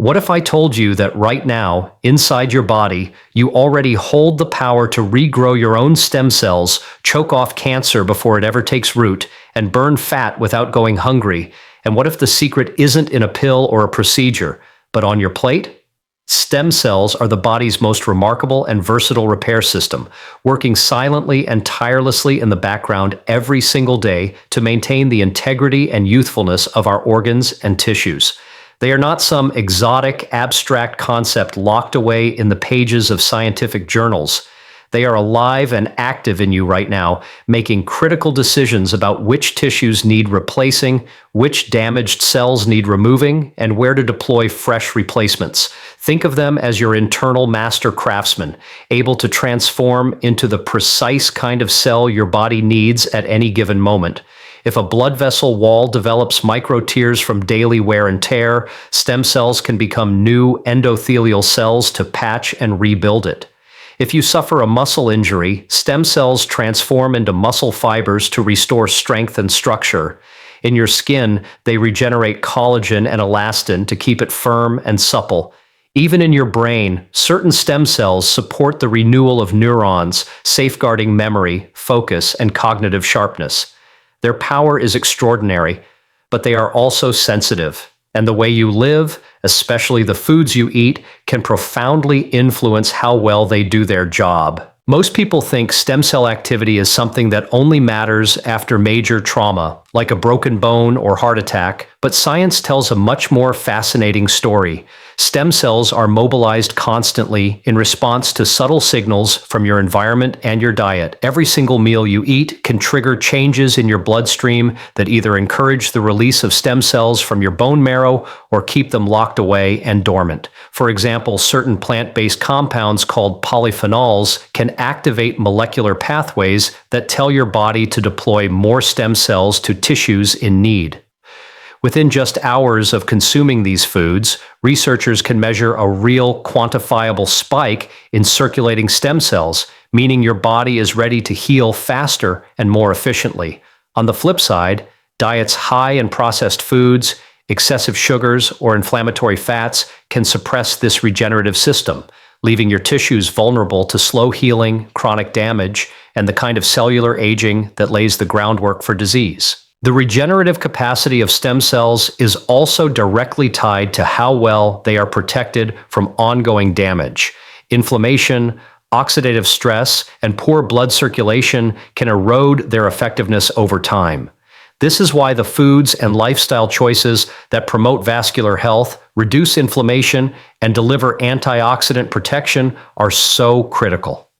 What if I told you that right now, inside your body, you already hold the power to regrow your own stem cells, choke off cancer before it ever takes root, and burn fat without going hungry? And what if the secret isn't in a pill or a procedure, but on your plate? Stem cells are the body's most remarkable and versatile repair system, working silently and tirelessly in the background every single day to maintain the integrity and youthfulness of our organs and tissues. They are not some exotic, abstract concept locked away in the pages of scientific journals. They are alive and active in you right now, making critical decisions about which tissues need replacing, which damaged cells need removing, and where to deploy fresh replacements. Think of them as your internal master craftsman, able to transform into the precise kind of cell your body needs at any given moment. If a blood vessel wall develops micro-tears from daily wear and tear, stem cells can become new endothelial cells to patch and rebuild it. If you suffer a muscle injury, stem cells transform into muscle fibers to restore strength and structure. In your skin, they regenerate collagen and elastin to keep it firm and supple. Even in your brain, certain stem cells support the renewal of neurons, safeguarding memory, focus, and cognitive sharpness. Their power is extraordinary, but they are also sensitive, and the way you live, especially the foods you eat, can profoundly influence how well they do their job. Most people think stem cell activity is something that only matters after major trauma, like a broken bone or heart attack, but science tells a much more fascinating story. Stem cells are mobilized constantly in response to subtle signals from your environment and your diet. Every single meal you eat can trigger changes in your bloodstream that either encourage the release of stem cells from your bone marrow or keep them locked away and dormant. For example, certain plant-based compounds called polyphenols can activate molecular pathways that tell your body to deploy more stem cells to tissues in need. Within just hours of consuming these foods, researchers can measure a real quantifiable spike in circulating stem cells, meaning your body is ready to heal faster and more efficiently. On the flip side, diets high in processed foods, excessive sugars, or inflammatory fats can suppress this regenerative system, leaving your tissues vulnerable to slow healing, chronic damage, and the kind of cellular aging that lays the groundwork for disease. The regenerative capacity of stem cells is also directly tied to how well they are protected from ongoing damage. Inflammation, oxidative stress, and poor blood circulation can erode their effectiveness over time. This is why the foods and lifestyle choices that promote vascular health, reduce inflammation, and deliver antioxidant protection are so critical.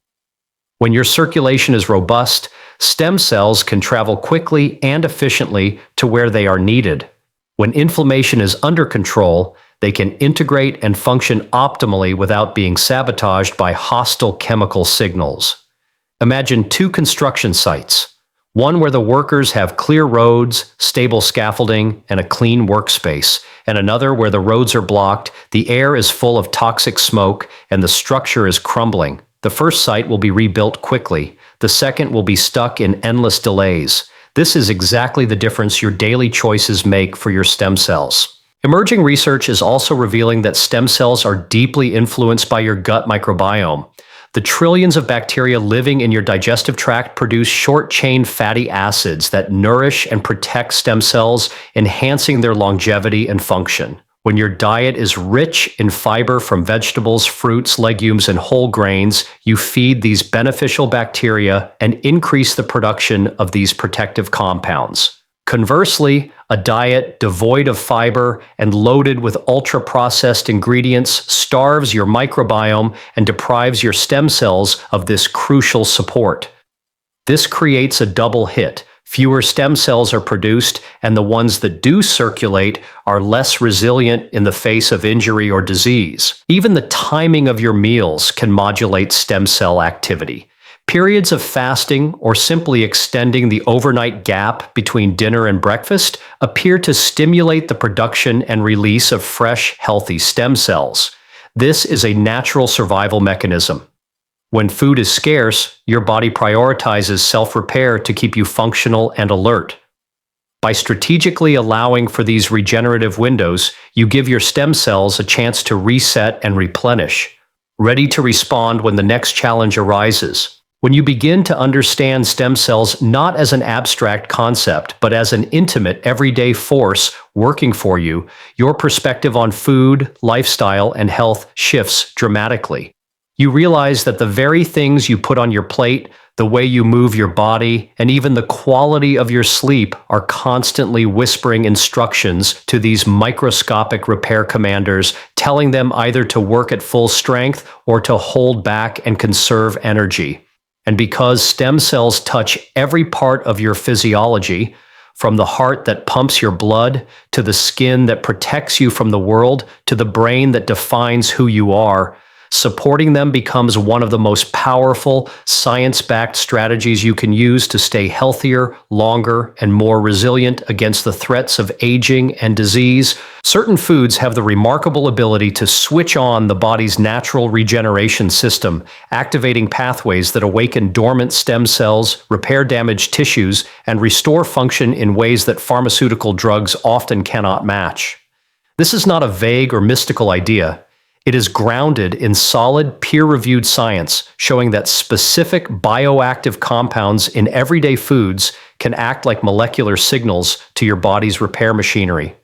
When your circulation is robust, stem cells can travel quickly and efficiently to where they are needed. When inflammation is under control, they can integrate and function optimally without being sabotaged by hostile chemical signals. Imagine two construction sites, one where the workers have clear roads, stable scaffolding, and a clean workspace, and another where the roads are blocked, the air is full of toxic smoke, and the structure is crumbling. The first site will be rebuilt quickly. The second will be stuck in endless delays. This is exactly the difference your daily choices make for your stem cells. Emerging research is also revealing that stem cells are deeply influenced by your gut microbiome. The trillions of bacteria living in your digestive tract produce short-chain fatty acids that nourish and protect stem cells, enhancing their longevity and function. When your diet is rich in fiber from vegetables, fruits, legumes, and whole grains, you feed these beneficial bacteria and increase the production of these protective compounds. Conversely, a diet devoid of fiber and loaded with ultra-processed ingredients starves your microbiome and deprives your stem cells of this crucial support. This creates a double hit. Fewer stem cells are produced, and the ones that do circulate are less resilient in the face of injury or disease. Even the timing of your meals can modulate stem cell activity. Periods of fasting or simply extending the overnight gap between dinner and breakfast appear to stimulate the production and release of fresh, healthy stem cells. This is a natural survival mechanism. When food is scarce, your body prioritizes self-repair to keep you functional and alert. By strategically allowing for these regenerative windows, you give your stem cells a chance to reset and replenish, ready to respond when the next challenge arises. When you begin to understand stem cells not as an abstract concept, but as an intimate, everyday force working for you, your perspective on food, lifestyle, and health shifts dramatically. You realize that the very things you put on your plate, the way you move your body, and even the quality of your sleep are constantly whispering instructions to these microscopic repair commanders, telling them either to work at full strength or to hold back and conserve energy. And because stem cells touch every part of your physiology, from the heart that pumps your blood, to the skin that protects you from the world, to the brain that defines who you are, supporting them becomes one of the most powerful, science-backed strategies you can use to stay healthier, longer, and more resilient against the threats of aging and disease. Certain foods have the remarkable ability to switch on the body's natural regeneration system, activating pathways that awaken dormant stem cells, repair damaged tissues, and restore function in ways that pharmaceutical drugs often cannot match. This is not a vague or mystical idea. It is grounded in solid, peer-reviewed science, showing that specific bioactive compounds in everyday foods can act like molecular signals to your body's repair machinery.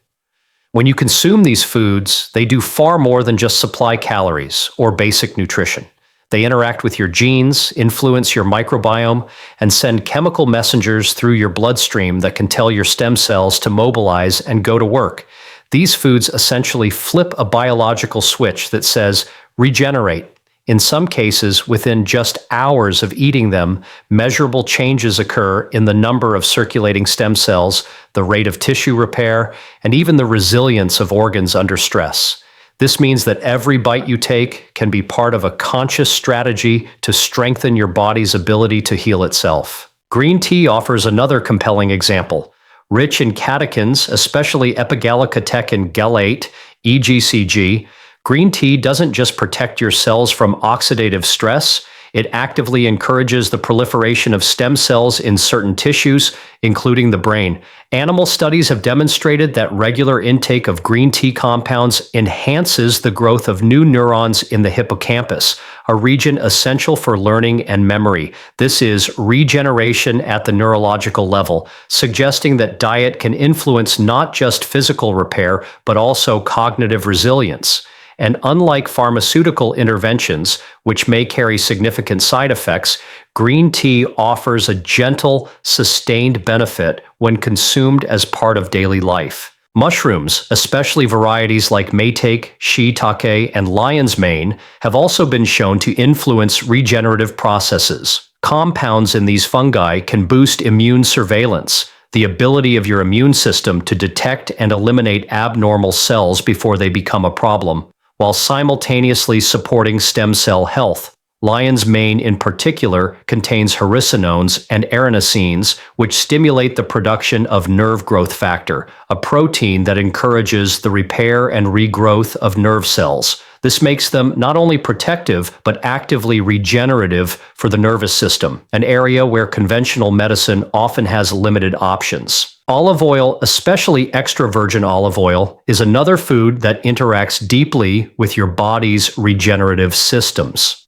When you consume these foods, they do far more than just supply calories or basic nutrition. They interact with your genes, influence your microbiome, and send chemical messengers through your bloodstream that can tell your stem cells to mobilize and go to work. These foods essentially flip a biological switch that says, regenerate. In some cases, within just hours of eating them, measurable changes occur in the number of circulating stem cells, the rate of tissue repair, and even the resilience of organs under stress. This means that every bite you take can be part of a conscious strategy to strengthen your body's ability to heal itself. Green tea offers another compelling example. Rich in catechins, especially epigallocatechin gallate, EGCG, green tea doesn't just protect your cells from oxidative stress, it actively encourages the proliferation of stem cells in certain tissues, including the brain. Animal studies have demonstrated that regular intake of green tea compounds enhances the growth of new neurons in the hippocampus, a region essential for learning and memory. This is regeneration at the neurological level, suggesting that diet can influence not just physical repair, but also cognitive resilience. And unlike pharmaceutical interventions, which may carry significant side effects, green tea offers a gentle, sustained benefit when consumed as part of daily life. Mushrooms, especially varieties like maitake, shiitake, and lion's mane, have also been shown to influence regenerative processes. Compounds in these fungi can boost immune surveillance, the ability of your immune system to detect and eliminate abnormal cells before they become a problem, while simultaneously supporting stem cell health. Lion's mane in particular contains hericinones and erinacines, which stimulate the production of nerve growth factor, a protein that encourages the repair and regrowth of nerve cells. This makes them not only protective, but actively regenerative for the nervous system, an area where conventional medicine often has limited options. Olive oil, especially extra virgin olive oil, is another food that interacts deeply with your body's regenerative systems.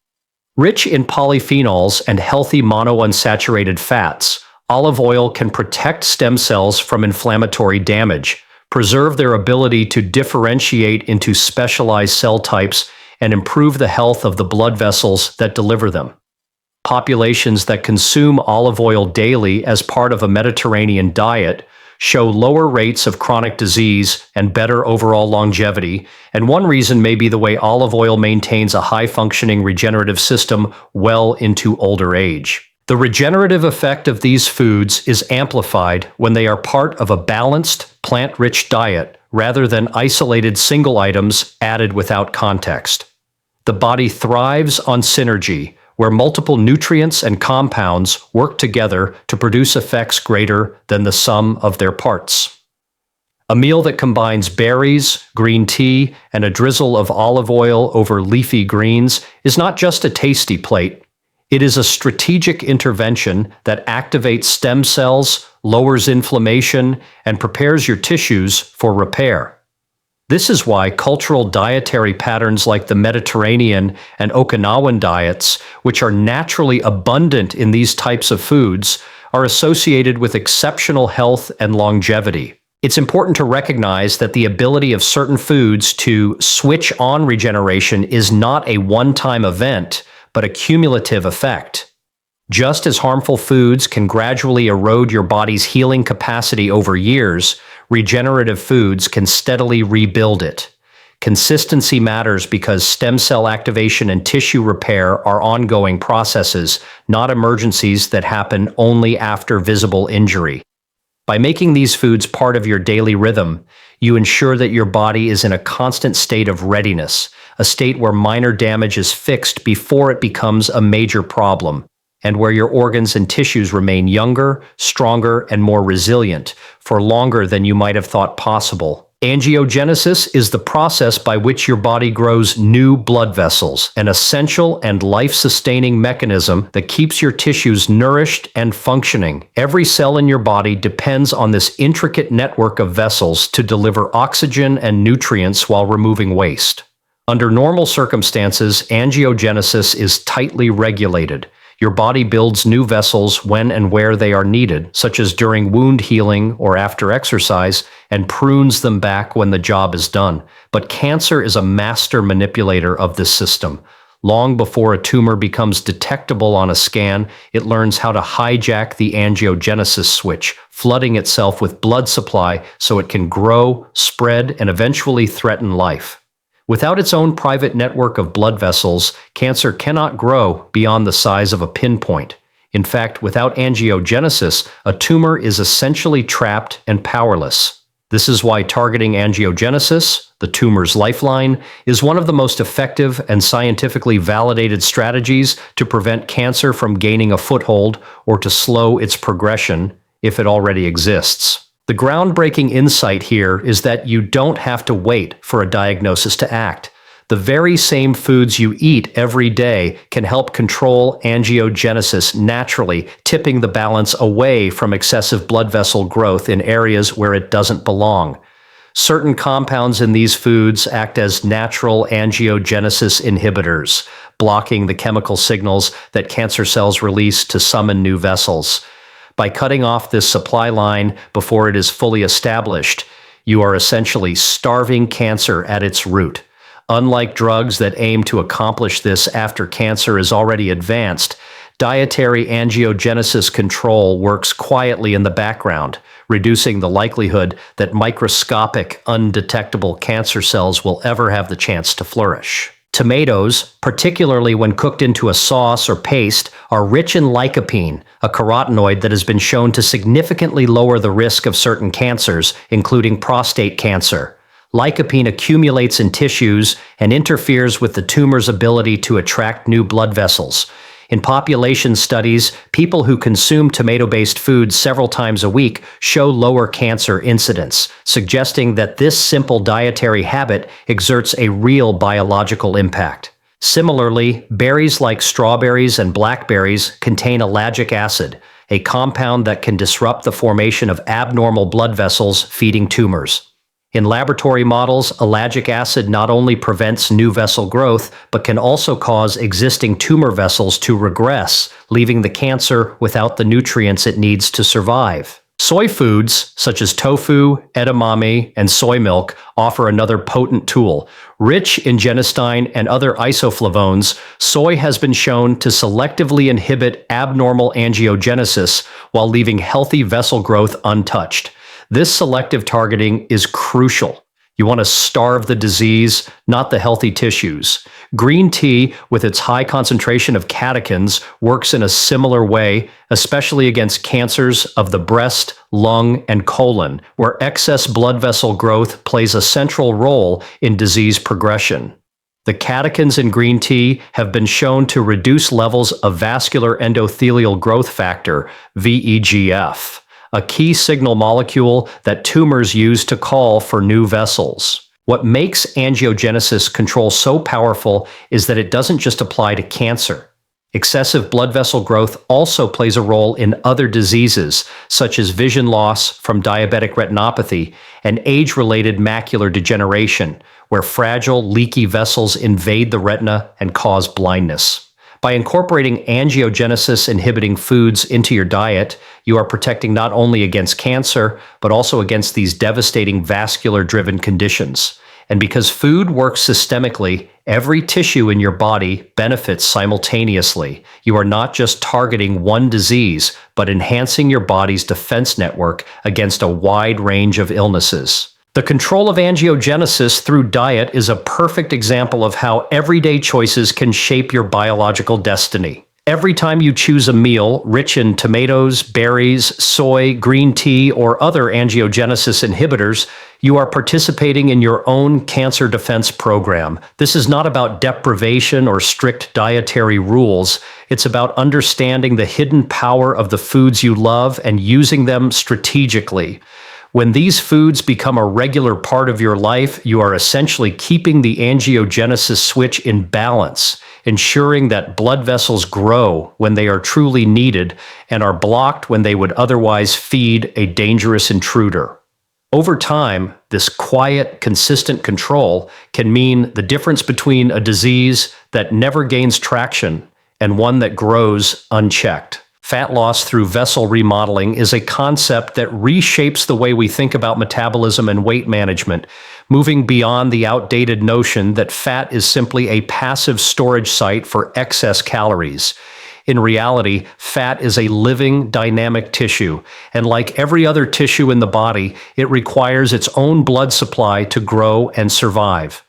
Rich in polyphenols and healthy monounsaturated fats, olive oil can protect stem cells from inflammatory damage, preserve their ability to differentiate into specialized cell types, and improve the health of the blood vessels that deliver them. Populations that consume olive oil daily as part of a Mediterranean diet show lower rates of chronic disease and better overall longevity, and one reason may be the way olive oil maintains a high-functioning regenerative system well into older age. The regenerative effect of these foods is amplified when they are part of a balanced, plant-rich diet rather than isolated single items added without context. The body thrives on synergy, where multiple nutrients and compounds work together to produce effects greater than the sum of their parts. A meal that combines berries, green tea, and a drizzle of olive oil over leafy greens is not just a tasty plate. It is a strategic intervention that activates stem cells, lowers inflammation, and prepares your tissues for repair. This is why cultural dietary patterns like the Mediterranean and Okinawan diets, which are naturally abundant in these types of foods, are associated with exceptional health and longevity. It's important to recognize that the ability of certain foods to switch on regeneration is not a one-time event, but a cumulative effect. Just as harmful foods can gradually erode your body's healing capacity over years, regenerative foods can steadily rebuild it. Consistency matters because stem cell activation and tissue repair are ongoing processes, not emergencies that happen only after visible injury. By making these foods part of your daily rhythm, you ensure that your body is in a constant state of readiness, a state where minor damage is fixed before it becomes a major problem, and where your organs and tissues remain younger, stronger, and more resilient for longer than you might have thought possible. Angiogenesis is the process by which your body grows new blood vessels, an essential and life-sustaining mechanism that keeps your tissues nourished and functioning. Every cell in your body depends on this intricate network of vessels to deliver oxygen and nutrients while removing waste. Under normal circumstances, angiogenesis is tightly regulated. Your body builds new vessels when and where they are needed, such as during wound healing or after exercise, and prunes them back when the job is done. But cancer is a master manipulator of this system. Long before a tumor becomes detectable on a scan, it learns how to hijack the angiogenesis switch, flooding itself with blood supply so it can grow, spread, and eventually threaten life. Without its own private network of blood vessels, cancer cannot grow beyond the size of a pinpoint. In fact, without angiogenesis, a tumor is essentially trapped and powerless. This is why targeting angiogenesis, the tumor's lifeline, is one of the most effective and scientifically validated strategies to prevent cancer from gaining a foothold or to slow its progression if it already exists. The groundbreaking insight here is that you don't have to wait for a diagnosis to act. The very same foods you eat every day can help control angiogenesis naturally, tipping the balance away from excessive blood vessel growth in areas where it doesn't belong. Certain compounds in these foods act as natural angiogenesis inhibitors, blocking the chemical signals that cancer cells release to summon new vessels. By cutting off this supply line before it is fully established, you are essentially starving cancer at its root. Unlike drugs that aim to accomplish this after cancer is already advanced, dietary angiogenesis control works quietly in the background, reducing the likelihood that microscopic, undetectable cancer cells will ever have the chance to flourish. Tomatoes, particularly when cooked into a sauce or paste, are rich in lycopene, a carotenoid that has been shown to significantly lower the risk of certain cancers, including prostate cancer. Lycopene accumulates in tissues and interferes with the tumor's ability to attract new blood vessels. In population studies, people who consume tomato-based foods several times a week show lower cancer incidence, suggesting that this simple dietary habit exerts a real biological impact. Similarly, berries like strawberries and blackberries contain ellagic acid, a compound that can disrupt the formation of abnormal blood vessels feeding tumors. In laboratory models, ellagic acid not only prevents new vessel growth, but can also cause existing tumor vessels to regress, leaving the cancer without the nutrients it needs to survive. Soy foods, such as tofu, edamame, and soy milk, offer another potent tool. Rich in genistein and other isoflavones, soy has been shown to selectively inhibit abnormal angiogenesis while leaving healthy vessel growth untouched. This selective targeting is crucial. You want to starve the disease, not the healthy tissues. Green tea, with its high concentration of catechins, works in a similar way, especially against cancers of the breast, lung, and colon, where excess blood vessel growth plays a central role in disease progression. The catechins in green tea have been shown to reduce levels of vascular endothelial growth factor, VEGF, a key signal molecule that tumors use to call for new vessels. What makes angiogenesis control so powerful is that it doesn't just apply to cancer. Excessive blood vessel growth also plays a role in other diseases, such as vision loss from diabetic retinopathy and age-related macular degeneration, where fragile, leaky vessels invade the retina and cause blindness. By incorporating angiogenesis-inhibiting foods into your diet, you are protecting not only against cancer, but also against these devastating vascular-driven conditions. And because food works systemically, every tissue in your body benefits simultaneously. You are not just targeting one disease, but enhancing your body's defense network against a wide range of illnesses. The control of angiogenesis through diet is a perfect example of how everyday choices can shape your biological destiny. Every time you choose a meal rich in tomatoes, berries, soy, green tea, or other angiogenesis inhibitors, you are participating in your own cancer defense program. This is not about deprivation or strict dietary rules. It's about understanding the hidden power of the foods you love and using them strategically. When these foods become a regular part of your life, you are essentially keeping the angiogenesis switch in balance, ensuring that blood vessels grow when they are truly needed and are blocked when they would otherwise feed a dangerous intruder. Over time, this quiet, consistent control can mean the difference between a disease that never gains traction and one that grows unchecked. Fat loss through vessel remodeling is a concept that reshapes the way we think about metabolism and weight management, moving beyond the outdated notion that fat is simply a passive storage site for excess calories. In reality, fat is a living, dynamic tissue, and like every other tissue in the body, it requires its own blood supply to grow and survive.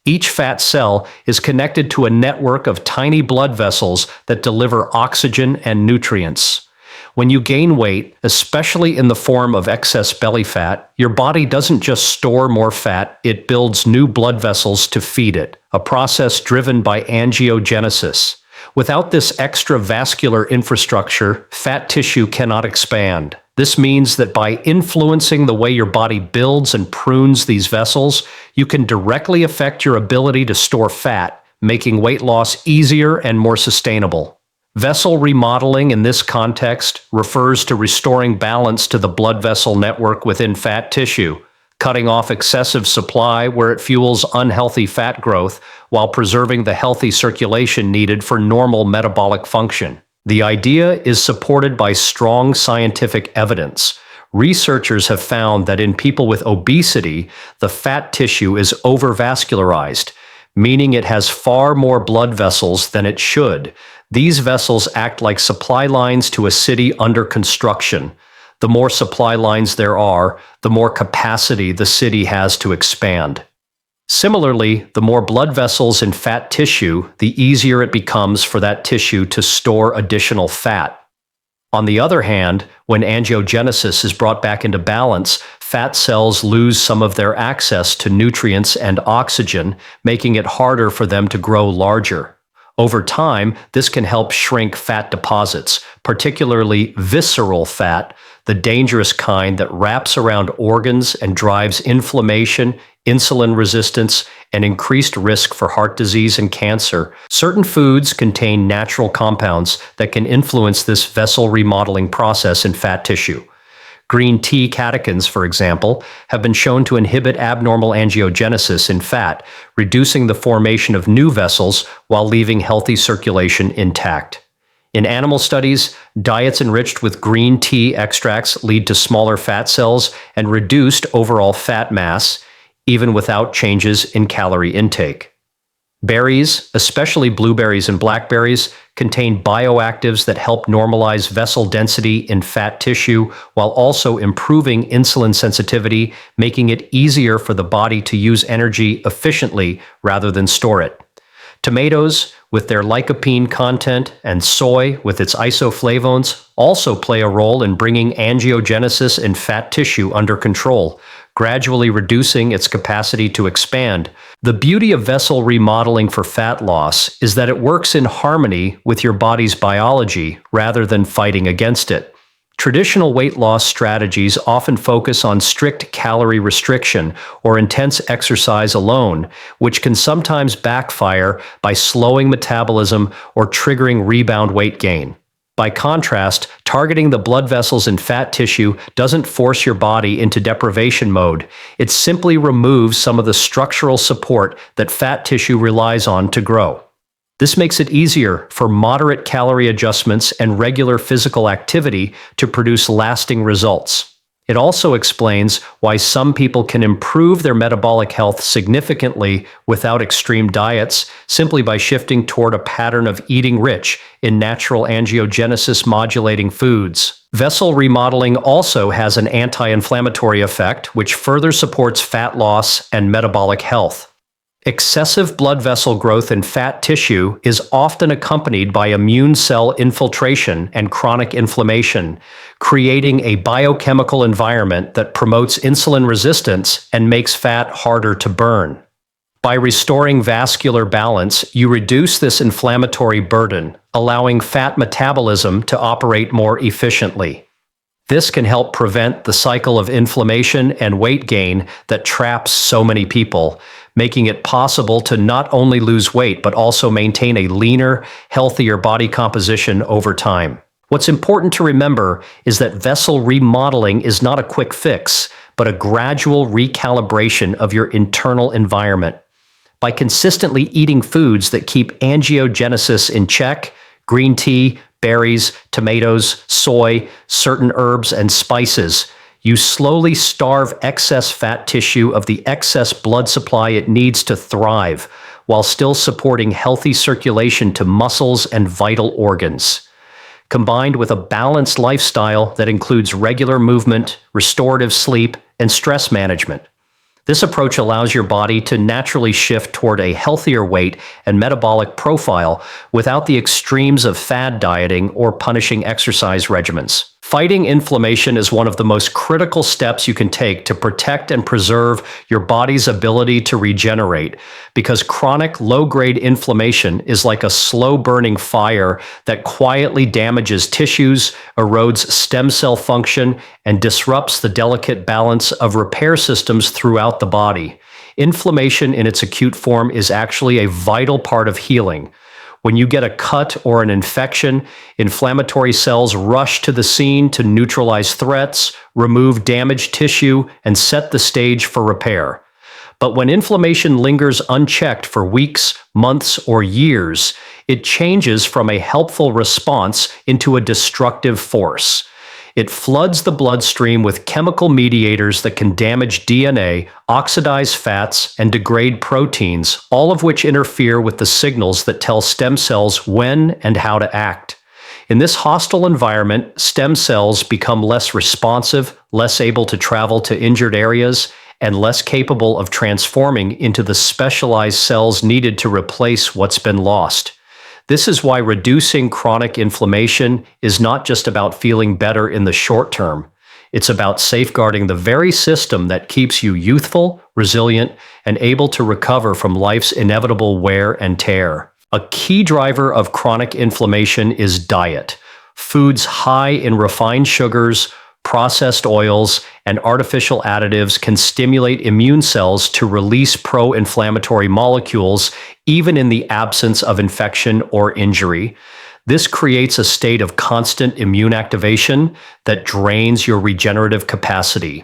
Each fat cell is connected to a network of tiny blood vessels that deliver oxygen and nutrients. When you gain weight, especially in the form of excess belly fat, your body doesn't just store more fat, it builds new blood vessels to feed it, a process driven by angiogenesis. Without this extra vascular infrastructure, fat tissue cannot expand. This means that by influencing the way your body builds and prunes these vessels, you can directly affect your ability to store fat, making weight loss easier and more sustainable. Vessel remodeling in this context refers to restoring balance to the blood vessel network within fat tissue, cutting off excessive supply where it fuels unhealthy fat growth while preserving the healthy circulation needed for normal metabolic function. The idea is supported by strong scientific evidence. Researchers have found that in people with obesity, the fat tissue is overvascularized, meaning it has far more blood vessels than it should. These vessels act like supply lines to a city under construction. The more supply lines there are, the more capacity the city has to expand. Similarly, the more blood vessels in fat tissue, the easier it becomes for that tissue to store additional fat. On the other hand, when angiogenesis is brought back into balance, fat cells lose some of their access to nutrients and oxygen, making it harder for them to grow larger. Over time, this can help shrink fat deposits, particularly visceral fat, the dangerous kind that wraps around organs and drives inflammation, insulin resistance, and increased risk for heart disease and cancer. Certain foods contain natural compounds that can influence this vessel remodeling process in fat tissue. Green tea catechins, for example, have been shown to inhibit abnormal angiogenesis in fat, reducing the formation of new vessels while leaving healthy circulation intact. In animal studies, diets enriched with green tea extracts lead to smaller fat cells and reduced overall fat mass, even without changes in calorie intake. Berries, especially blueberries and blackberries, contain bioactives that help normalize vessel density in fat tissue while also improving insulin sensitivity, making it easier for the body to use energy efficiently rather than store it. Tomatoes, with their lycopene content, and soy, with its isoflavones, also play a role in bringing angiogenesis in fat tissue under control, gradually reducing its capacity to expand. The beauty of vessel remodeling for fat loss is that it works in harmony with your body's biology rather than fighting against it. Traditional weight loss strategies often focus on strict calorie restriction or intense exercise alone, which can sometimes backfire by slowing metabolism or triggering rebound weight gain. By contrast, targeting the blood vessels and fat tissue doesn't force your body into deprivation mode. It simply removes some of the structural support that fat tissue relies on to grow. This makes it easier for moderate calorie adjustments and regular physical activity to produce lasting results. It also explains why some people can improve their metabolic health significantly without extreme diets simply by shifting toward a pattern of eating rich in natural angiogenesis modulating foods. Vessel remodeling also has an anti-inflammatory effect, which further supports fat loss and metabolic health. Excessive blood vessel growth in fat tissue is often accompanied by immune cell infiltration and chronic inflammation, creating a biochemical environment that promotes insulin resistance and makes fat harder to burn. By restoring vascular balance, you reduce this inflammatory burden, allowing fat metabolism to operate more efficiently. This can help prevent the cycle of inflammation and weight gain that traps so many people, making it possible to not only lose weight but also maintain a leaner, healthier body composition over time. What's important to remember is that vessel remodeling is not a quick fix, but a gradual recalibration of your internal environment. By consistently eating foods that keep angiogenesis in check, green tea, berries, tomatoes, soy, certain herbs, and spices, you slowly starve excess fat tissue of the excess blood supply it needs to thrive, while still supporting healthy circulation to muscles and vital organs. Combined with a balanced lifestyle that includes regular movement, restorative sleep, and stress management. This approach allows your body to naturally shift toward a healthier weight and metabolic profile without the extremes of fad dieting or punishing exercise regimens. Fighting inflammation is one of the most critical steps you can take to protect and preserve your body's ability to regenerate, because chronic low-grade inflammation is like a slow-burning fire that quietly damages tissues, erodes stem cell function, and disrupts the delicate balance of repair systems throughout the body. Inflammation in its acute form is actually a vital part of healing. When you get a cut or an infection, inflammatory cells rush to the scene to neutralize threats, remove damaged tissue, and set the stage for repair. But when inflammation lingers unchecked for weeks, months, or years, it changes from a helpful response into a destructive force. It floods the bloodstream with chemical mediators that can damage DNA, oxidize fats, and degrade proteins, all of which interfere with the signals that tell stem cells when and how to act. In this hostile environment, stem cells become less responsive, less able to travel to injured areas, and less capable of transforming into the specialized cells needed to replace what's been lost. This is why reducing chronic inflammation is not just about feeling better in the short term. It's about safeguarding the very system that keeps you youthful, resilient, and able to recover from life's inevitable wear and tear. A key driver of chronic inflammation is diet. Foods high in refined sugars, processed oils, and artificial additives can stimulate immune cells to release pro-inflammatory molecules even in the absence of infection or injury. This creates a state of constant immune activation that drains your regenerative capacity.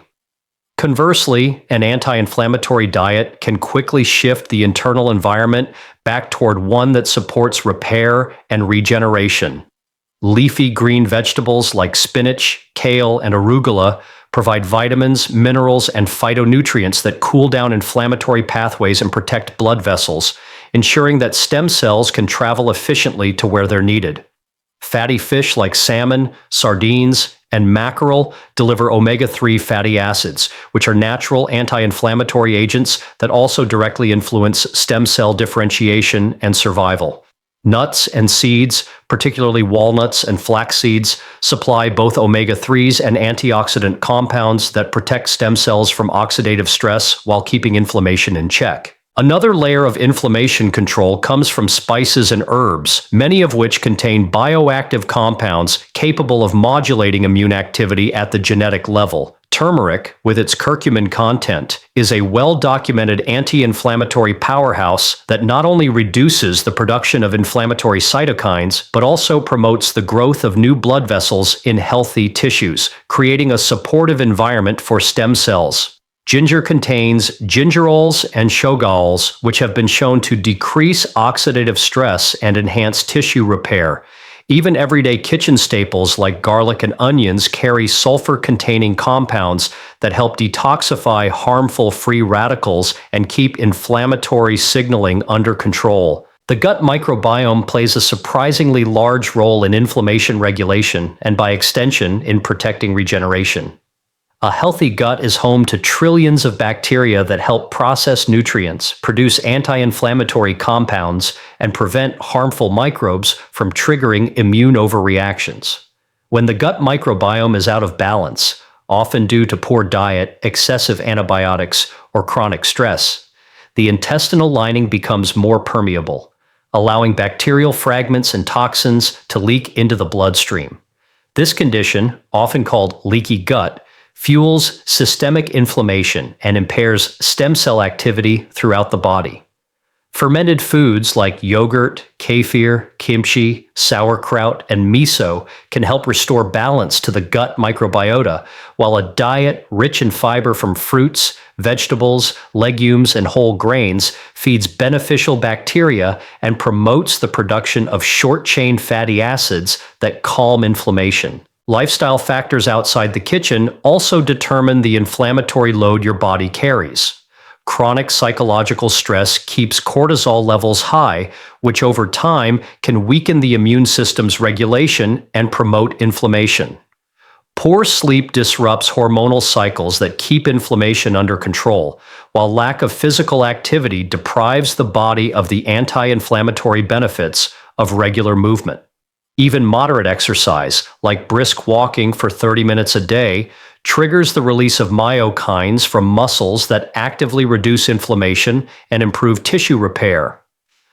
Conversely, an anti-inflammatory diet can quickly shift the internal environment back toward one that supports repair and regeneration. Leafy green vegetables like spinach, kale, and arugula provide vitamins, minerals, and phytonutrients that cool down inflammatory pathways and protect blood vessels, ensuring that stem cells can travel efficiently to where they're needed. Fatty fish like salmon, sardines, and mackerel deliver omega-3 fatty acids, which are natural anti-inflammatory agents that also directly influence stem cell differentiation and survival. Nuts and seeds, particularly walnuts and flax seeds, supply both omega-3s and antioxidant compounds that protect stem cells from oxidative stress while keeping inflammation in check. Another layer of inflammation control comes from spices and herbs, many of which contain bioactive compounds capable of modulating immune activity at the genetic level. Turmeric, with its curcumin content, is a well-documented anti-inflammatory powerhouse that not only reduces the production of inflammatory cytokines, but also promotes the growth of new blood vessels in healthy tissues, creating a supportive environment for stem cells. Ginger contains gingerols and shogaols, which have been shown to decrease oxidative stress and enhance tissue repair. Even everyday kitchen staples like garlic and onions carry sulfur-containing compounds that help detoxify harmful free radicals and keep inflammatory signaling under control. The gut microbiome plays a surprisingly large role in inflammation regulation and, by extension, in protecting regeneration. A healthy gut is home to trillions of bacteria that help process nutrients, produce anti-inflammatory compounds, and prevent harmful microbes from triggering immune overreactions. When the gut microbiome is out of balance, often due to poor diet, excessive antibiotics, or chronic stress, the intestinal lining becomes more permeable, allowing bacterial fragments and toxins to leak into the bloodstream. This condition, often called leaky gut, fuels systemic inflammation and impairs stem cell activity throughout the body. Fermented foods like yogurt, kefir, kimchi, sauerkraut, and miso can help restore balance to the gut microbiota, while a diet rich in fiber from fruits, vegetables, legumes, and whole grains feeds beneficial bacteria and promotes the production of short-chain fatty acids that calm inflammation. Lifestyle factors outside the kitchen also determine the inflammatory load your body carries. Chronic psychological stress keeps cortisol levels high, which over time can weaken the immune system's regulation and promote inflammation. Poor sleep disrupts hormonal cycles that keep inflammation under control, while lack of physical activity deprives the body of the anti-inflammatory benefits of regular movement. Even moderate exercise, like brisk walking for 30 minutes a day, triggers the release of myokines from muscles that actively reduce inflammation and improve tissue repair.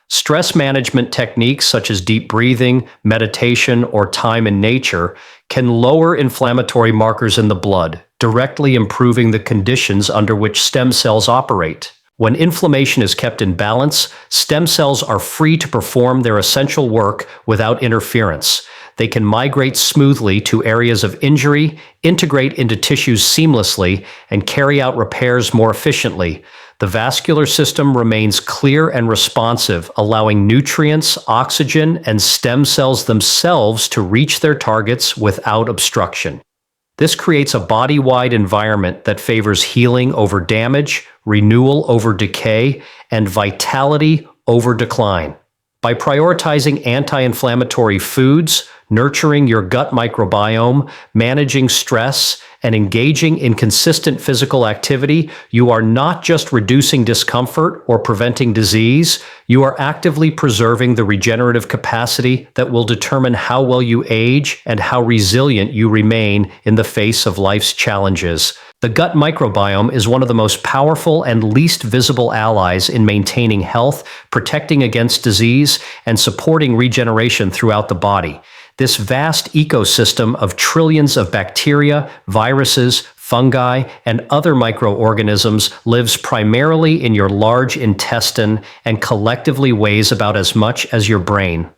Stress management techniques such as deep breathing, meditation, or time in nature can lower inflammatory markers in the blood, directly improving the conditions under which stem cells operate. When inflammation is kept in balance, stem cells are free to perform their essential work without interference. They can migrate smoothly to areas of injury, integrate into tissues seamlessly, and carry out repairs more efficiently. The vascular system remains clear and responsive, allowing nutrients, oxygen, and stem cells themselves to reach their targets without obstruction. This creates a body-wide environment that favors healing over damage, renewal over decay, and vitality over decline. By prioritizing anti-inflammatory foods, nurturing your gut microbiome, managing stress, and engaging in consistent physical activity, you are not just reducing discomfort or preventing disease, you are actively preserving the regenerative capacity that will determine how well you age and how resilient you remain in the face of life's challenges. The gut microbiome is one of the most powerful and least visible allies in maintaining health, protecting against disease, and supporting regeneration throughout the body. This vast ecosystem of trillions of bacteria, viruses, fungi, and other microorganisms lives primarily in your large intestine and collectively weighs about as much as your brain.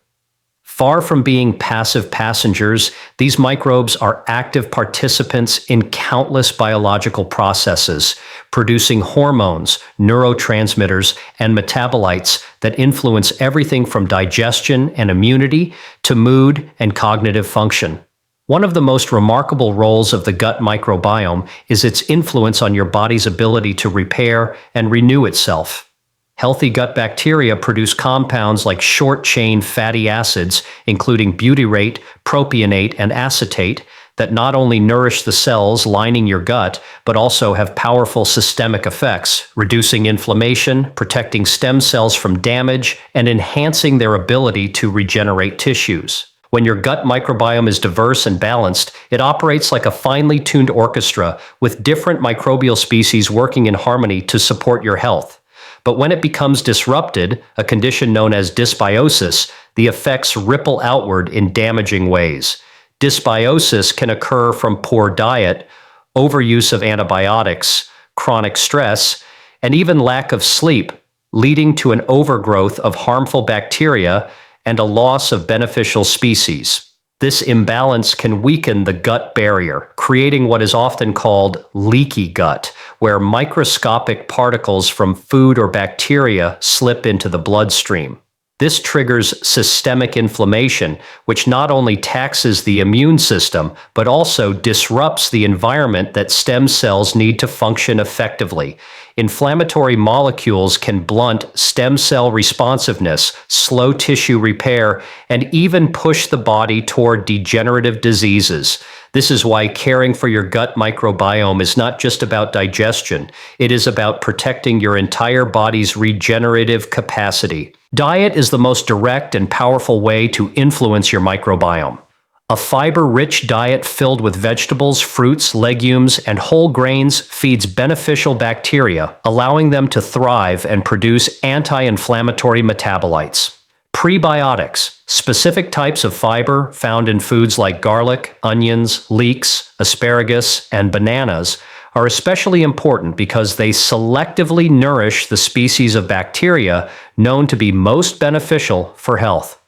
Far from being passive passengers, these microbes are active participants in countless biological processes, producing hormones, neurotransmitters, and metabolites that influence everything from digestion and immunity to mood and cognitive function. One of the most remarkable roles of the gut microbiome is its influence on your body's ability to repair and renew itself. Healthy gut bacteria produce compounds like short-chain fatty acids, including butyrate, propionate, and acetate, that not only nourish the cells lining your gut, but also have powerful systemic effects, reducing inflammation, protecting stem cells from damage, and enhancing their ability to regenerate tissues. When your gut microbiome is diverse and balanced, it operates like a finely tuned orchestra with different microbial species working in harmony to support your health. But when it becomes disrupted, a condition known as dysbiosis, the effects ripple outward in damaging ways. Dysbiosis can occur from poor diet, overuse of antibiotics, chronic stress, and even lack of sleep, leading to an overgrowth of harmful bacteria and a loss of beneficial species. This imbalance can weaken the gut barrier, creating what is often called leaky gut, where microscopic particles from food or bacteria slip into the bloodstream. This triggers systemic inflammation, which not only taxes the immune system, but also disrupts the environment that stem cells need to function effectively. Inflammatory molecules can blunt stem cell responsiveness, slow tissue repair, and even push the body toward degenerative diseases. This is why caring for your gut microbiome is not just about digestion, it is about protecting your entire body's regenerative capacity. Diet is the most direct and powerful way to influence your microbiome. A fiber-rich diet filled with vegetables, fruits, legumes, and whole grains feeds beneficial bacteria, allowing them to thrive and produce anti-inflammatory metabolites. Prebiotics, specific types of fiber found in foods like garlic, onions, leeks, asparagus, and bananas, are especially important because they selectively nourish the species of bacteria known to be most beneficial for health.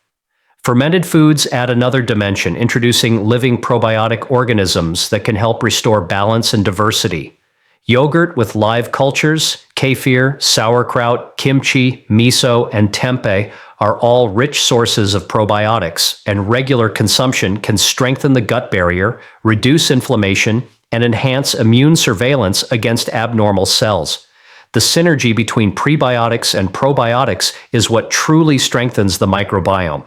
Fermented foods add another dimension, introducing living probiotic organisms that can help restore balance and diversity. Yogurt with live cultures, kefir, sauerkraut, kimchi, miso, and tempeh are all rich sources of probiotics, and regular consumption can strengthen the gut barrier, reduce inflammation, and enhance immune surveillance against abnormal cells. The synergy between prebiotics and probiotics is what truly strengthens the microbiome.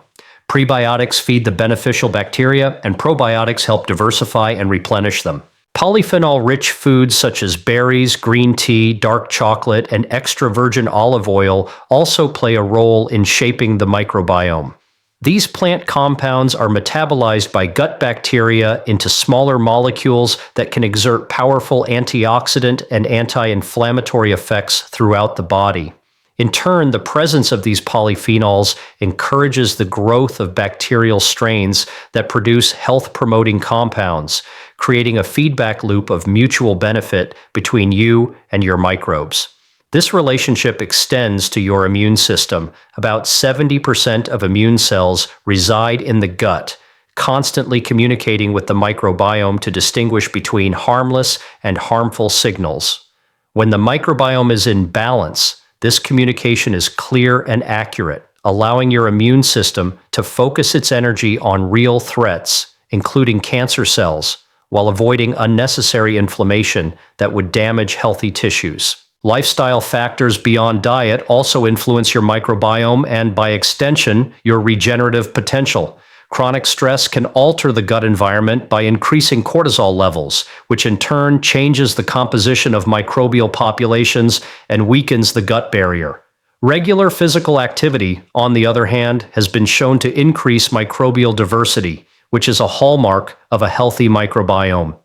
Prebiotics feed the beneficial bacteria, and probiotics help diversify and replenish them. Polyphenol-rich foods such as berries, green tea, dark chocolate, and extra virgin olive oil also play a role in shaping the microbiome. These plant compounds are metabolized by gut bacteria into smaller molecules that can exert powerful antioxidant and anti-inflammatory effects throughout the body. In turn, the presence of these polyphenols encourages the growth of bacterial strains that produce health-promoting compounds, creating a feedback loop of mutual benefit between you and your microbes. This relationship extends to your immune system. About 70% of immune cells reside in the gut, constantly communicating with the microbiome to distinguish between harmless and harmful signals. When the microbiome is in balance, this communication is clear and accurate, allowing your immune system to focus its energy on real threats, including cancer cells, while avoiding unnecessary inflammation that would damage healthy tissues. Lifestyle factors beyond diet also influence your microbiome and, by extension, your regenerative potential. Chronic stress can alter the gut environment by increasing cortisol levels, which in turn changes the composition of microbial populations and weakens the gut barrier. Regular physical activity, on the other hand, has been shown to increase microbial diversity, which is a hallmark of a healthy microbiome.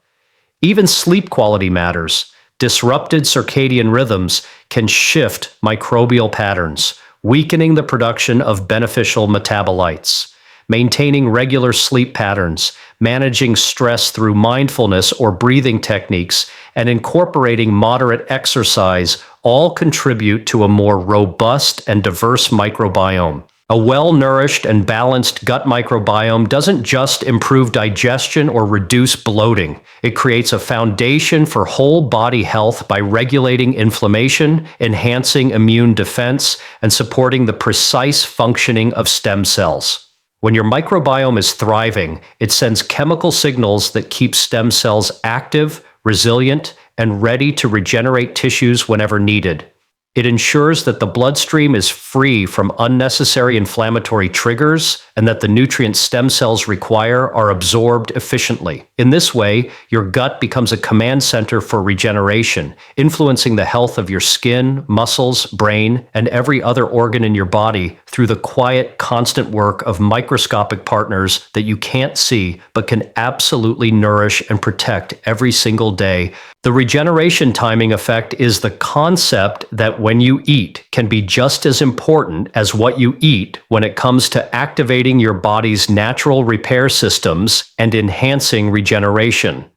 Even sleep quality matters. Disrupted circadian rhythms can shift microbial patterns, weakening the production of beneficial metabolites. Maintaining regular sleep patterns, managing stress through mindfulness or breathing techniques, and incorporating moderate exercise all contribute to a more robust and diverse microbiome. A well-nourished and balanced gut microbiome doesn't just improve digestion or reduce bloating. It creates a foundation for whole body health by regulating inflammation, enhancing immune defense, and supporting the precise functioning of stem cells. When your microbiome is thriving, it sends chemical signals that keep stem cells active, resilient, and ready to regenerate tissues whenever needed. It ensures that the bloodstream is free from unnecessary inflammatory triggers and that the nutrients stem cells require are absorbed efficiently. In this way, your gut becomes a command center for regeneration, influencing the health of your skin, muscles, brain, and every other organ in your body through the quiet, constant work of microscopic partners that you can't see but can absolutely nourish and protect every single day. The regeneration timing effect is the concept that when you eat can be just as important as what you eat when it comes to activating your body's natural repair systems and enhancing regeneration.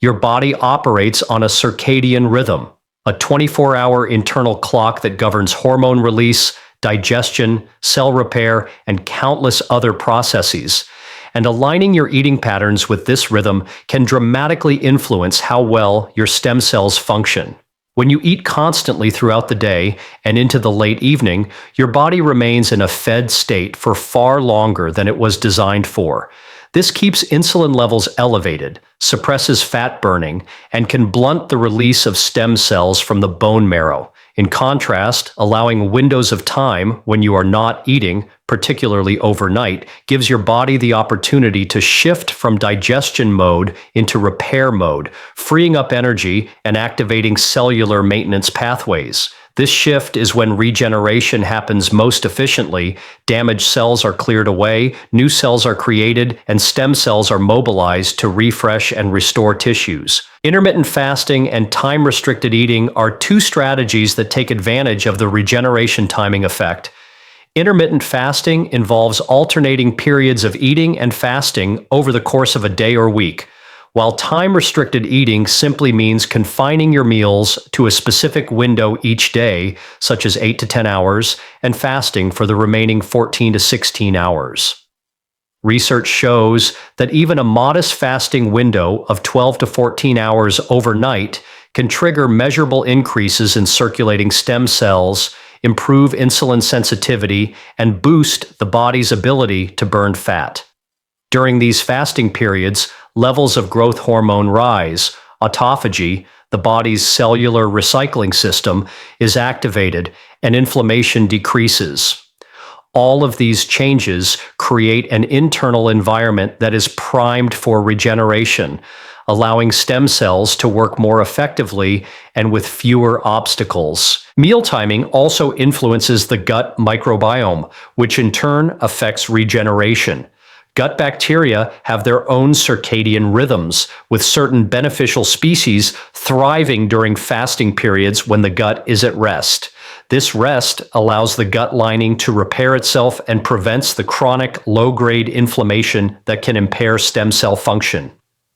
Your body operates on a circadian rhythm, a 24-hour internal clock that governs hormone release, digestion, cell repair, and countless other processes. And aligning your eating patterns with this rhythm can dramatically influence how well your stem cells function. When you eat constantly throughout the day and into the late evening, your body remains in a fed state for far longer than it was designed for. This keeps insulin levels elevated, suppresses fat burning, and can blunt the release of stem cells from the bone marrow. In contrast, allowing windows of time when you are not eating, particularly overnight, gives your body the opportunity to shift from digestion mode into repair mode, freeing up energy and activating cellular maintenance pathways. This shift is when regeneration happens most efficiently. Damaged cells are cleared away, new cells are created, and stem cells are mobilized to refresh and restore tissues. Intermittent fasting and time-restricted eating are two strategies that take advantage of the regeneration timing effect. Intermittent fasting involves alternating periods of eating and fasting over the course of a day or week, while time-restricted eating simply means confining your meals to a specific window each day, such as 8 to 10 hours, and fasting for the remaining 14 to 16 hours. Research shows that even a modest fasting window of 12 to 14 hours overnight can trigger measurable increases in circulating stem cells, improve insulin sensitivity, and boost the body's ability to burn fat. During these fasting periods, levels of growth hormone rise. Autophagy, the body's cellular recycling system, is activated, and inflammation decreases. All of these changes create an internal environment that is primed for regeneration, allowing stem cells to work more effectively and with fewer obstacles. Meal timing also influences the gut microbiome, which in turn affects regeneration. Gut bacteria have their own circadian rhythms, with certain beneficial species thriving during fasting periods when the gut is at rest. This rest allows the gut lining to repair itself and prevents the chronic low-grade inflammation that can impair stem cell function.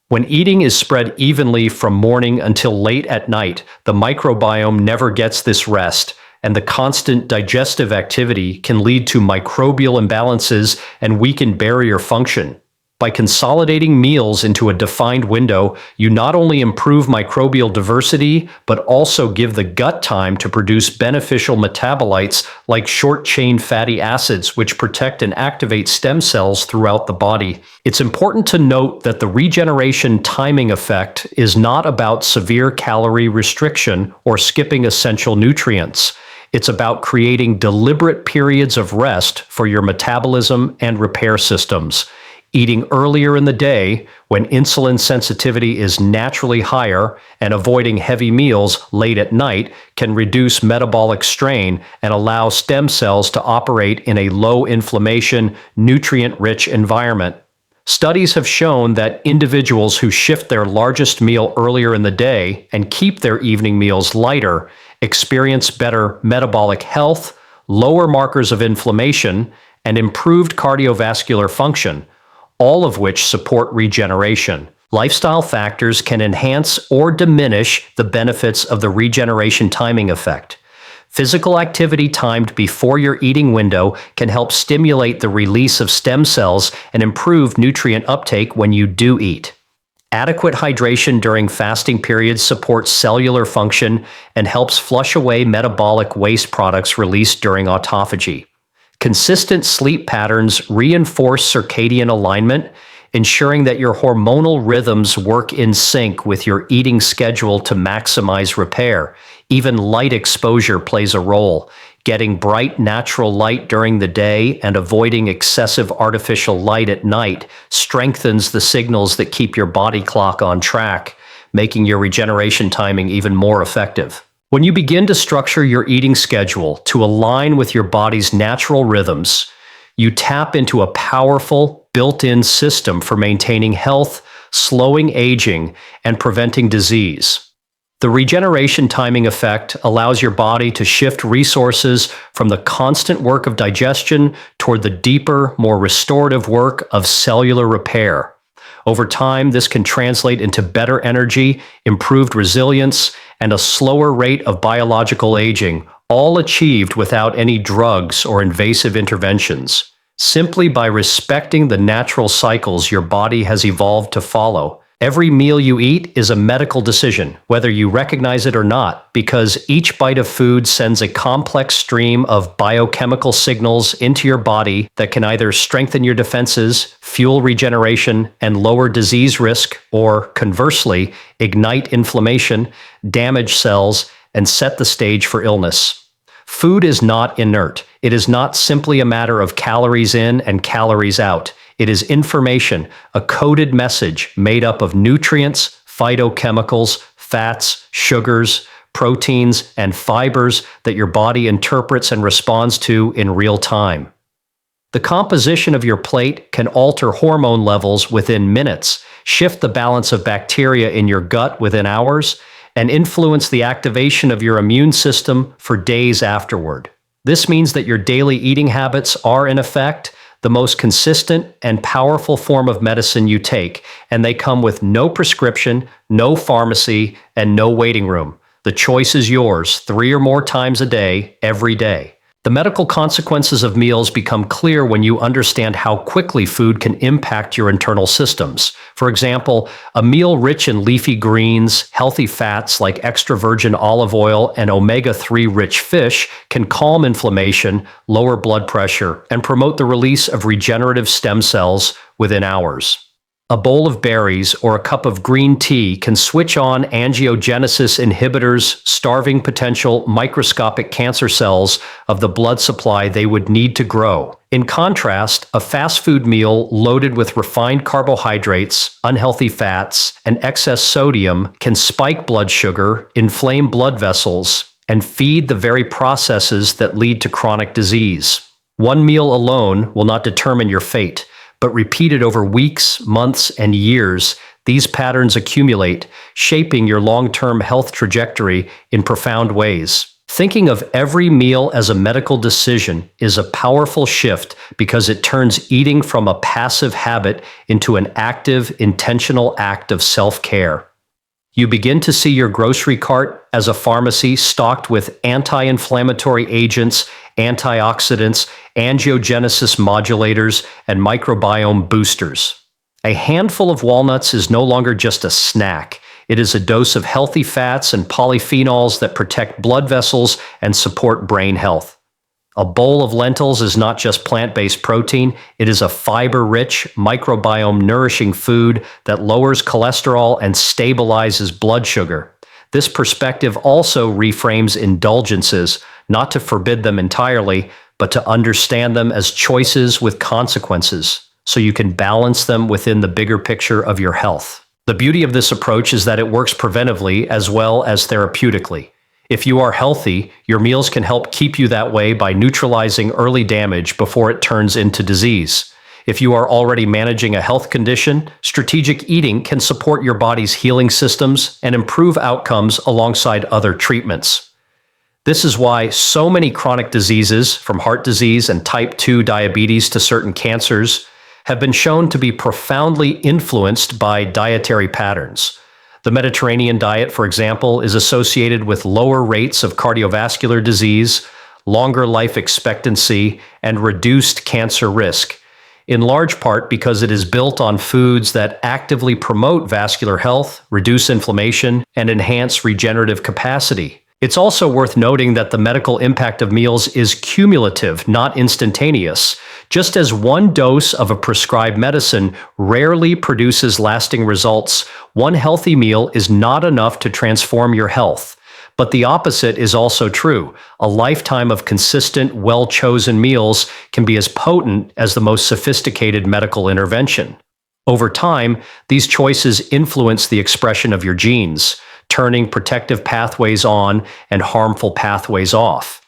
When eating is spread evenly from morning until late at night, the microbiome never gets this rest, and the constant digestive activity can lead to microbial imbalances and weakened barrier function. By consolidating meals into a defined window, you not only improve microbial diversity, but also give the gut time to produce beneficial metabolites like short-chain fatty acids, which protect and activate stem cells throughout the body. It's important to note that the regeneration timing effect is not about severe calorie restriction or skipping essential nutrients. It's about creating deliberate periods of rest for your metabolism and repair systems. Eating earlier in the day, when insulin sensitivity is naturally higher, and avoiding heavy meals late at night can reduce metabolic strain and allow stem cells to operate in a low-inflammation, nutrient-rich environment. Studies have shown that individuals who shift their largest meal earlier in the day and keep their evening meals lighter experience better metabolic health, lower markers of inflammation, and improved cardiovascular function, all of which support regeneration. Lifestyle factors can enhance or diminish the benefits of the regeneration timing effect. Physical activity timed before your eating window can help stimulate the release of stem cells and improve nutrient uptake when you do eat. Adequate hydration during fasting periods supports cellular function and helps flush away metabolic waste products released during autophagy. Consistent sleep patterns reinforce circadian alignment, ensuring that your hormonal rhythms work in sync with your eating schedule to maximize repair. Even light exposure plays a role. Getting bright natural light during the day and avoiding excessive artificial light at night strengthens the signals that keep your body clock on track, making your regeneration timing even more effective. When you begin to structure your eating schedule to align with your body's natural rhythms, you tap into a powerful, built-in system for maintaining health, slowing aging, and preventing disease. The regeneration timing effect allows your body to shift resources from the constant work of digestion toward the deeper, more restorative work of cellular repair. Over time, this can translate into better energy, improved resilience, and a slower rate of biological aging, all achieved without any drugs or invasive interventions, simply by respecting the natural cycles your body has evolved to follow. Every meal you eat is a medical decision, whether you recognize it or not, because each bite of food sends a complex stream of biochemical signals into your body that can either strengthen your defenses, fuel regeneration, and lower disease risk, or conversely, ignite inflammation, damage cells, and set the stage for illness. Food is not inert. It is not simply a matter of calories in and calories out. It is information, a coded message made up of nutrients, phytochemicals, fats, sugars, proteins, and fibers that your body interprets and responds to in real time. The composition of your plate can alter hormone levels within minutes, shift the balance of bacteria in your gut within hours, and influence the activation of your immune system for days afterward. This means that your daily eating habits are, in effect, the most consistent and powerful form of medicine you take, and they come with no prescription, no pharmacy, and no waiting room. The choice is yours 3 or more times a day, every day. The medical consequences of meals become clear when you understand how quickly food can impact your internal systems. For example, a meal rich in leafy greens, healthy fats like extra virgin olive oil, and omega-3 rich fish can calm inflammation, lower blood pressure, and promote the release of regenerative stem cells within hours. A bowl of berries or a cup of green tea can switch on angiogenesis inhibitors, starving potential microscopic cancer cells of the blood supply they would need to grow. In contrast, a fast food meal loaded with refined carbohydrates, unhealthy fats, and excess sodium can spike blood sugar, inflame blood vessels, and feed the very processes that lead to chronic disease. One meal alone will not determine your fate, but repeated over weeks, months, and years, these patterns accumulate, shaping your long-term health trajectory in profound ways. Thinking of every meal as a medical decision is a powerful shift because it turns eating from a passive habit into an active, intentional act of self-care. You begin to see your grocery cart as a pharmacy stocked with anti-inflammatory agents, antioxidants, angiogenesis modulators, and microbiome boosters. A handful of walnuts is no longer just a snack. It is a dose of healthy fats and polyphenols that protect blood vessels and support brain health. A bowl of lentils is not just plant-based protein, it is a fiber-rich, microbiome-nourishing food that lowers cholesterol and stabilizes blood sugar. This perspective also reframes indulgences, not to forbid them entirely, but to understand them as choices with consequences, so you can balance them within the bigger picture of your health. The beauty of this approach is that it works preventively as well as therapeutically. If you are healthy, your meals can help keep you that way by neutralizing early damage before it turns into disease. If you are already managing a health condition, strategic eating can support your body's healing systems and improve outcomes alongside other treatments. This is why so many chronic diseases, from heart disease and type 2 diabetes to certain cancers, have been shown to be profoundly influenced by dietary patterns. The Mediterranean diet, for example, is associated with lower rates of cardiovascular disease, longer life expectancy, and reduced cancer risk, in large part because it is built on foods that actively promote vascular health, reduce inflammation, and enhance regenerative capacity. It's also worth noting that the medical impact of meals is cumulative, not instantaneous. Just as one dose of a prescribed medicine rarely produces lasting results, one healthy meal is not enough to transform your health. But the opposite is also true. A lifetime of consistent, well-chosen meals can be as potent as the most sophisticated medical intervention. Over time, these choices influence the expression of your genes, turning protective pathways on and harmful pathways off.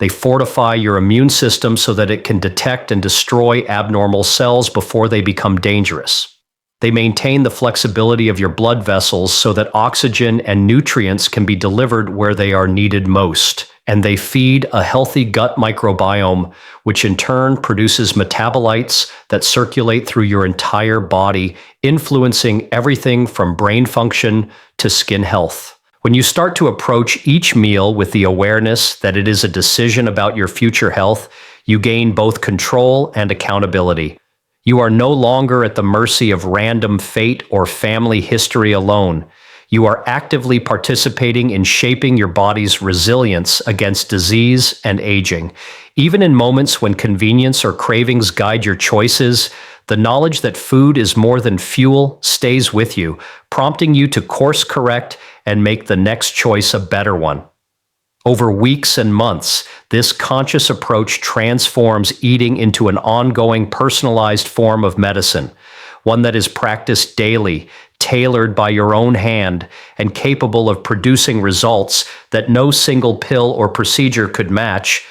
They fortify your immune system so that it can detect and destroy abnormal cells before they become dangerous. They maintain the flexibility of your blood vessels so that oxygen and nutrients can be delivered where they are needed most. And they feed a healthy gut microbiome, which in turn produces metabolites that circulate through your entire body, influencing everything from brain function to skin health. When you start to approach each meal with the awareness that it is a decision about your future health, you gain both control and accountability. You are no longer at the mercy of random fate or family history alone. You are actively participating in shaping your body's resilience against disease and aging. Even in moments when convenience or cravings guide your choices, the knowledge that food is more than fuel stays with you, prompting you to course correct and make the next choice a better one. Over weeks and months, this conscious approach transforms eating into an ongoing personalized form of medicine, one that is practiced daily, tailored by your own hand, and capable of producing results that no single pill or procedure could match,